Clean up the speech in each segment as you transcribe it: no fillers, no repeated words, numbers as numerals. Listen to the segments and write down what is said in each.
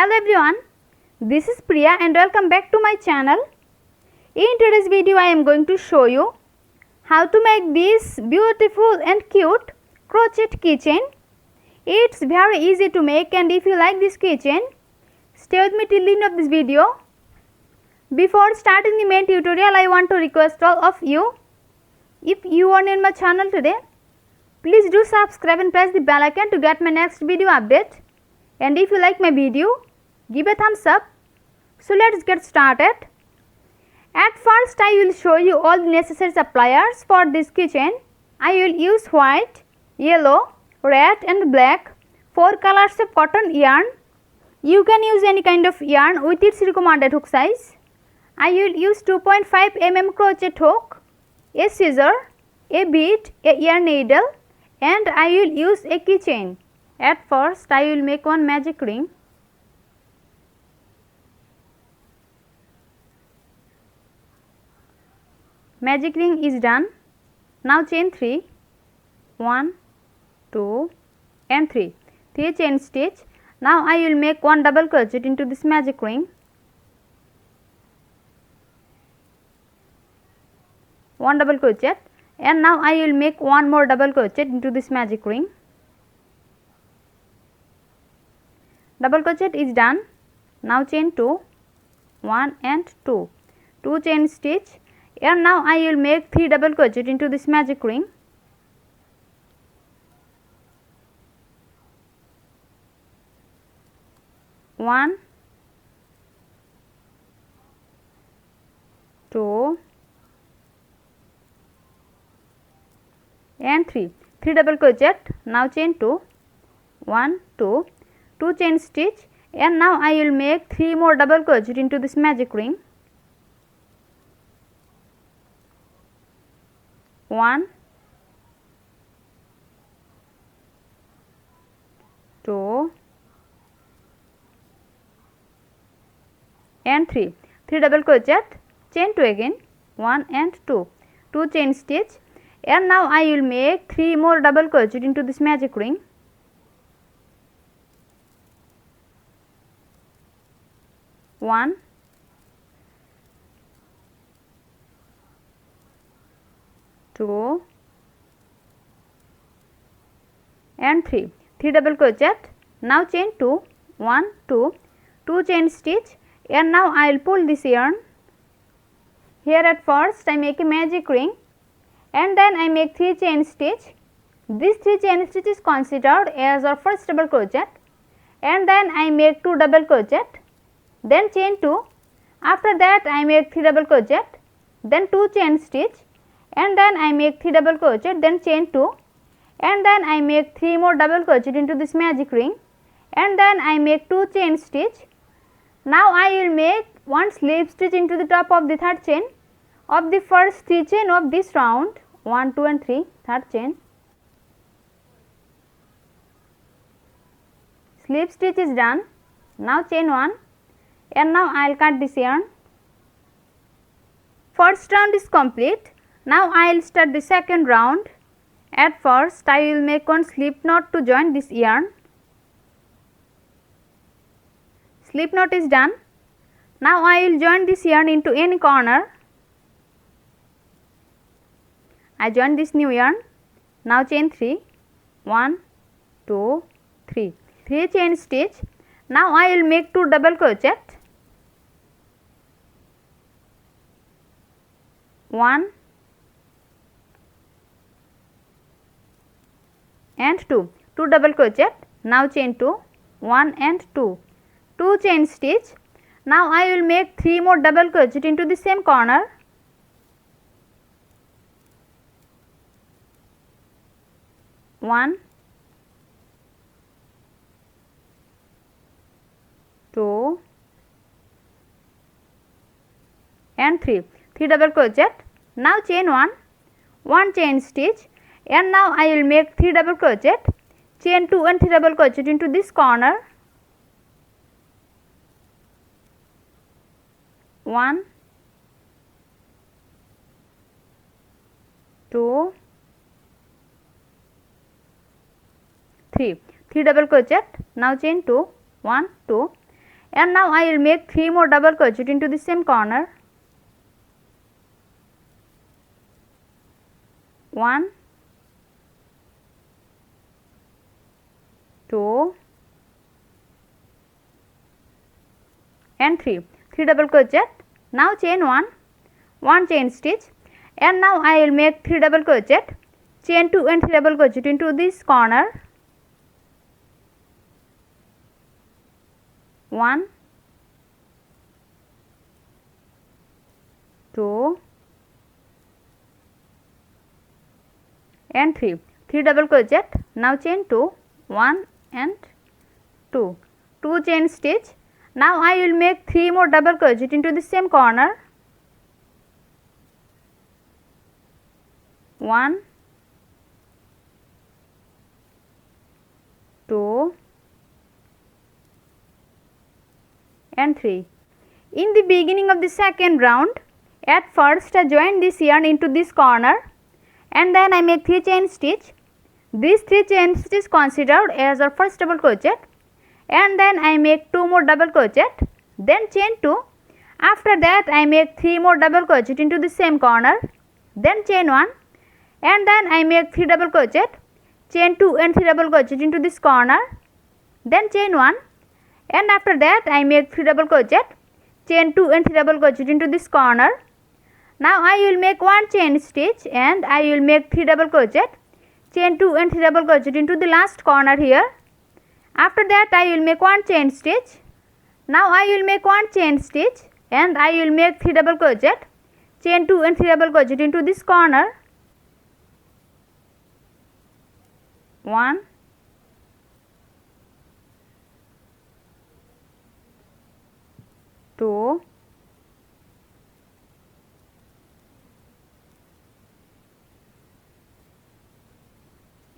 Hello everyone, this is Priya and welcome back to my channel. In today's video I am going to show you how to make this beautiful and cute crochet keychain. It's very easy to make, and if you like this keychain, stay with me till the end of this video. Before starting the main tutorial, I want to request all of you, if you are new in my channel today, please do subscribe and press the bell icon to get my next video update. And if you like my video, give a thumbs up. So let's get started. At first I will show you all the necessary supplies for this keychain. I will use white, yellow, red and black, 4 colors of cotton yarn. You can use any kind of yarn with its recommended hook size. I will use 2.5 mm crochet hook, a scissor, a bead, a yarn needle, and I will use a keychain. At first I will make one magic ring. Magic ring is done. Now chain 3, 1, 2 and 3 chain stitch. Now I will make one double crochet into this magic ring. One double crochet, and now I will make one more double crochet into this magic ring. Double crochet is done. Now chain 2, 1 and 2 chain stitch, and now I will make 3 double crochet into this magic ring. One, 2 and 3 double crochet. Now chain 2, 1, 2 chain stitch, and now I will make 3 more double crochet into this magic ring. 1, 2 and 3 double crochet, chain 2 again, 1 and 2 chain stitch, and now I will make 3 more double crochet into this magic ring. 1, 2 and 3 double crochet. Now chain 2, 1, 2 chain stitch, and now I will pull this yarn. Here at first I make a magic ring, and then I make 3 chain stitch. This 3 chain stitch is considered as our first double crochet, and then I make 2 double crochet, then chain 2. After that I make 3 double crochet, then 2 chain stitch, and then I make 3 double crochet, then chain 2, and then I make 3 more double crochet into this magic ring, and then I make 2 chain stitch. Now I will make one slip stitch into the top of the third chain of the first 3 chain of this round, 1, 2 and 3, third chain. Slip stitch is done. Now chain 1, and now I will cut this yarn. First round is complete. Now I will start the second round. At first I will make one slip knot to join this yarn. Slip knot is done. Now I will join this yarn into any corner. I join this new yarn. Now chain 3, 1, 2, 3 chain stitch. Now I will make 2 double crochet. 1 and 2 double crochet. Now chain 2, 1 and 2 chain stitch. Now I will make 3 more double crochet into the same corner. 1, 2 and 3 double crochet. Now chain 1 chain stitch, and now I will make 3 double crochet, chain 2 and 3 double crochet into this corner. 1, 2, 3 double crochet. Now chain 2, 1, 2, and now I will make 3 more double crochet into the same corner. 1, 2 and 3 double crochet. Now chain 1 chain stitch, and now I will make 3 double crochet, chain 2 and 3 double crochet into this corner. 1, 2 and 3 double crochet. Now chain 2, 1 and 2 chain stitch. Now I will make 3 more double crochet into the same corner. 1, 2 and 3. In the beginning of the second round, at first I join this yarn into this corner and then I make 3 chain stitch. This 3 chain stitch is considered as our first double crochet, and then I make 2 more double crochet, then chain 2. After that I make 3 more double crochet into the same corner, then chain 1, and then I make 3 double crochet, chain 2 and 3 double crochet into this corner, then chain 1, and after that I make 3 double crochet, chain 2 and 3 double crochet into this corner. Now I will make 1 chain stitch and I will make 3 double crochet, chain 2 and 3 double crochet into the last corner here. After that I will make 1 chain stitch. Now I will make 1 chain stitch and I will make 3 double crochet, chain 2 and 3 double crochet into this corner. 1, 2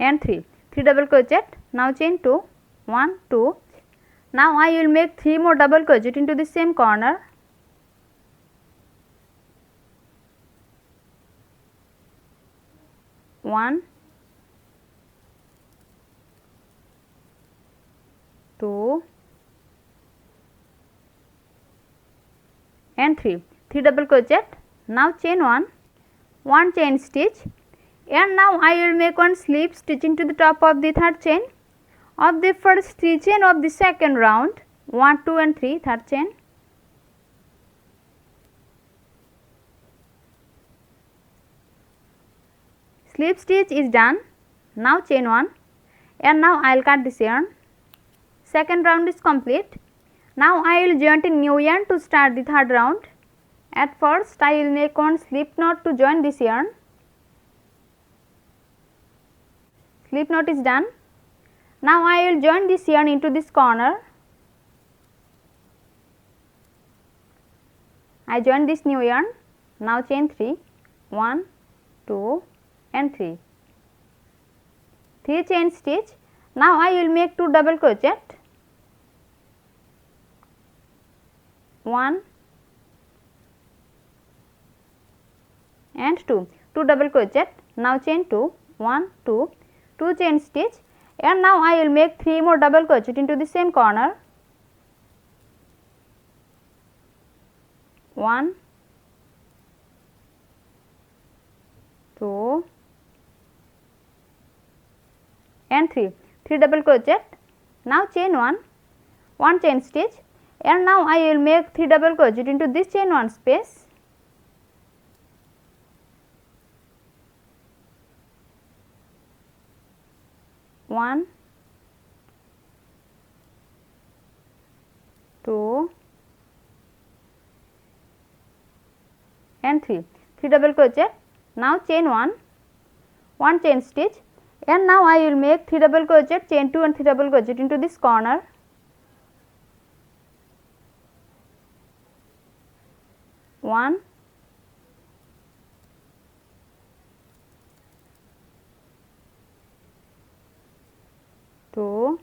and 3 double crochet. Now chain 2, 1, 2. Now I will make 3 more double crochet into the same corner. 1, 2 and 3 double crochet. Now chain 1 chain stitch, and now I will make 1 slip stitch into the top of the third chain of the first 3 chain of the second round. 1, 2 and 3, third chain. Slip stitch is done. Now chain 1, and now I will cut this yarn. Second round is complete. Now I will join a new yarn to start the third round. At first I will make 1 slip knot to join this yarn. Slip knot is done. Now I will join this yarn into this corner. I join this new yarn. Now chain 3, 1, 2 and 3 chain stitch. Now I will make 2 double crochet, 1 and 2 double crochet. Now chain 2, 1, 2 chain stitch, and now I will make 3 more double crochet into the same corner. 1, 2 and 3 double crochet. Now chain 1 chain stitch, and now I will make 3 double crochet into this chain 1 space. 1, 2 and 3 double crochet. Now chain 1 chain stitch, and now I will make 3 double crochet, chain 2 and 3 double crochet into this corner. 1, 2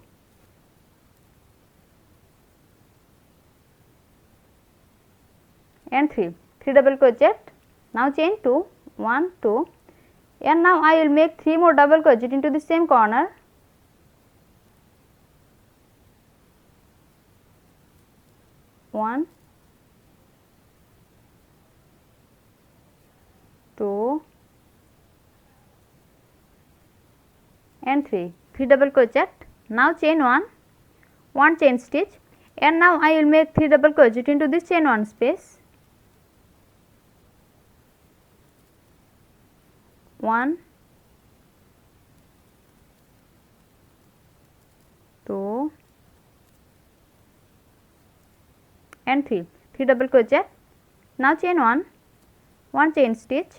and 3 double crochet. Now chain 2, 1, 2, and now I will make 3 more double crochet into the same corner. 1 2 and 3 double crochet. Now chain 1 chain stitch, and now I will make 3 double crochet into this chain 1 space. 1 2 and 3 double crochet. Now chain 1 chain stitch.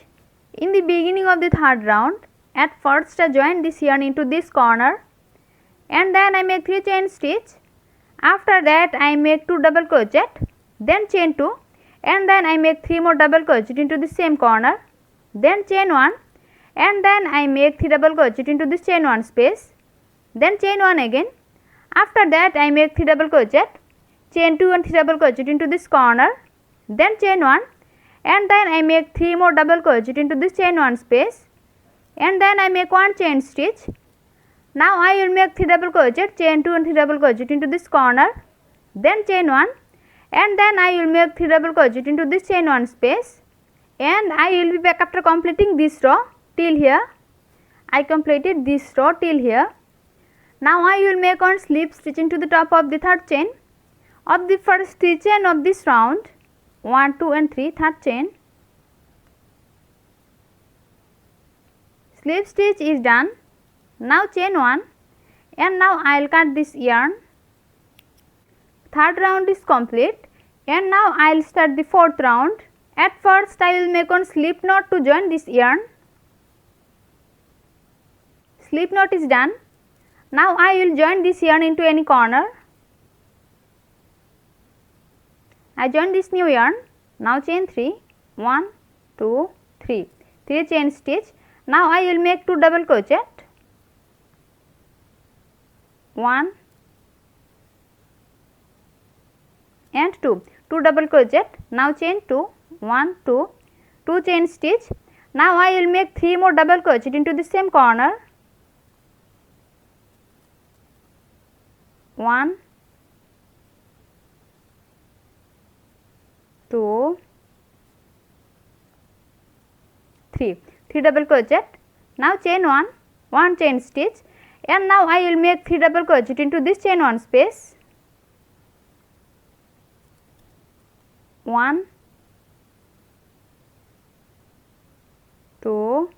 In the beginning of the third round, at first I join this yarn into this corner, and then I make 3 chain stitch. After that I make 2 double crochet, then chain 2, and then I make 3 more double crochet into the same corner, then chain 1, and then I make 3 double crochet into this chain 1 space, then chain 1 again. After that I make 3 double crochet, chain 2 and 3 double crochet into this corner, then chain 1, and then I make 3 more double crochet into this chain 1 space, and then I make 1 chain stitch. Now I will make 3 double crochet, chain 2 and 3 double crochet into this corner, then chain 1, and then I will make 3 double crochet into this chain 1 space, and I will be back after completing this row till here. I completed this row till here. Now I will make 1 slip stitch into the top of the third chain of the first 3 chain of this round. 1 2 and 3 third chain. Slip stitch is done. Now chain 1, and now I will cut this yarn. Third round is complete, and now I will start the fourth round. At first I will make 1 slip knot to join this yarn. Slip knot is done. Now I will join this yarn into any corner. I join this new yarn. Now chain 3, 1 2 3 chain stitch. Now I will make 2 double crochet, 1 and 2 double crochet. Now chain 2, 1 2 chain stitch. Now I will make 3 more double crochet into the same corner, 1 2 3 double crochet. Now chain 1 chain stitch, and now I will make 3 double crochet into this chain 1 space, 1 2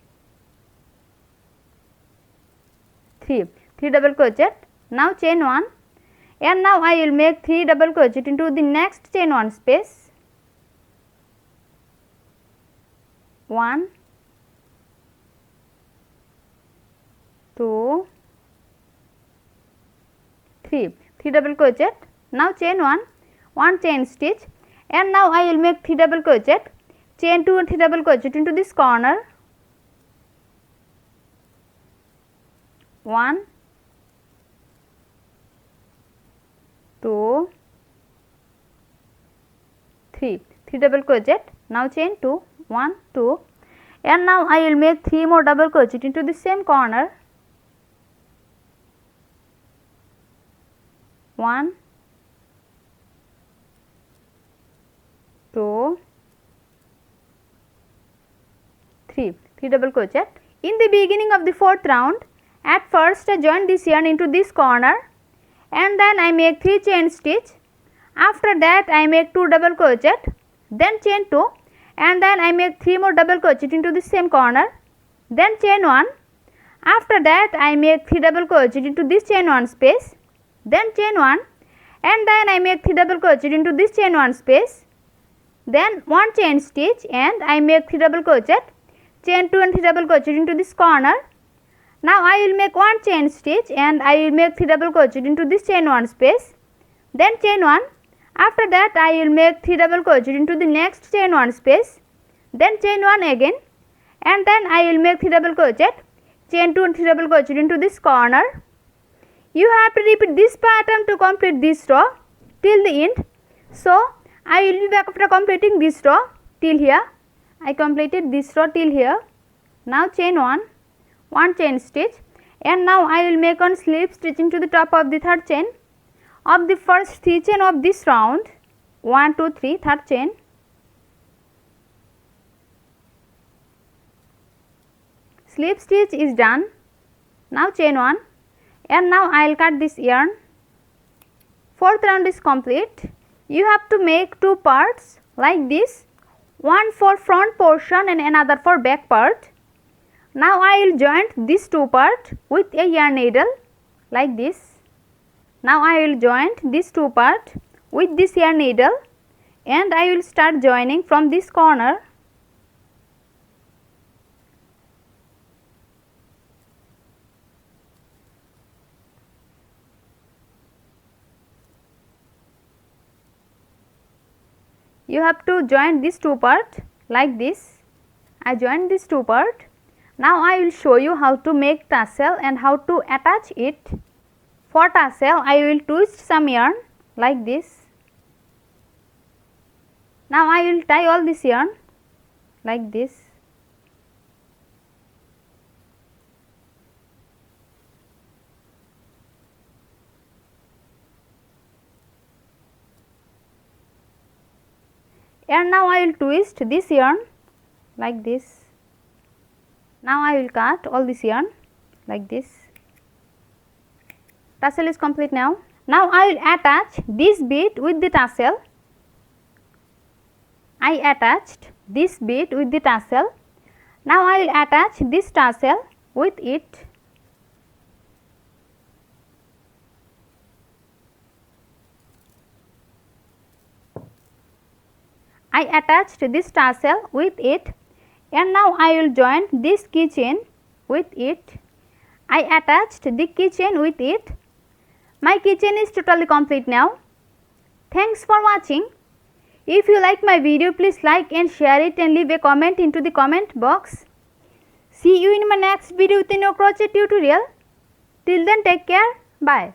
3 double crochet. Now chain 1, and now I will make 3 double crochet into the next chain 1 space, 1 2 3 double crochet. Now chain 1 chain stitch, and now I will make 3 double crochet, chain 2 and 3 double crochet into this corner, 1 2 3 double crochet. Now chain 2, 1 2, and now I will make 3 more double crochet into the same corner, 1 2 3 double crochet. In the beginning of the fourth round, at first I join this yarn into this corner, and then I make 3 chain stitch. After that I make 2 double crochet, then chain 2, and then I make 3 more double crochet into the same corner, then chain 1. After that I make 3 double crochet into this chain 1 space, then chain 1, and then I make 3 double crochet into this chain 1 space, then 1 chain stitch, and I make 3 double crochet, chain 2 and 3 double crochet into this corner. Now I will make 1 chain stitch, and I will make 3 double crochet into this chain 1 space, then chain 1. After that I will make 3 double crochet into the next chain 1 space, then chain 1 again, and then I will make 3 double crochet, chain 2 and 3 double crochet into this corner. You have to repeat this pattern to complete this row till the end. So I will be back after completing this row till here. I completed this row till here. Now chain 1 chain stitch, and now I will make 1 slip stitch into the top of the third chain of the first 3 chain of this round. 1 2 3 third chain, slip stitch is done. Now chain 1 and now I will cut this yarn. Fourth round is complete. You have to make two parts like this, one for front portion and another for back part. Now I will join this two part with a yarn needle like this. Now I will join this two part with this yarn needle and I will start joining from this corner. You have to join this two part like this. I joined this two part. Now I will show you how to make tassel and how to attach it. For tassel I will twist some yarn like this. Now I will tie all this yarn like this. And now I will twist this yarn like this. Now I will cut all this yarn like this. Tassel is complete now. Now I will attach this bead with the tassel. I attached this bead with the tassel. Now I will attach this tassel with it. I attached this tassel with it and now I will join this keychain with it. I attached the keychain with it. My keychain is totally complete now. Thanks for watching. If you like my video, please like and share it and leave a comment into the comment box. See you in my next video with a new crochet tutorial. Till then, take care. Bye.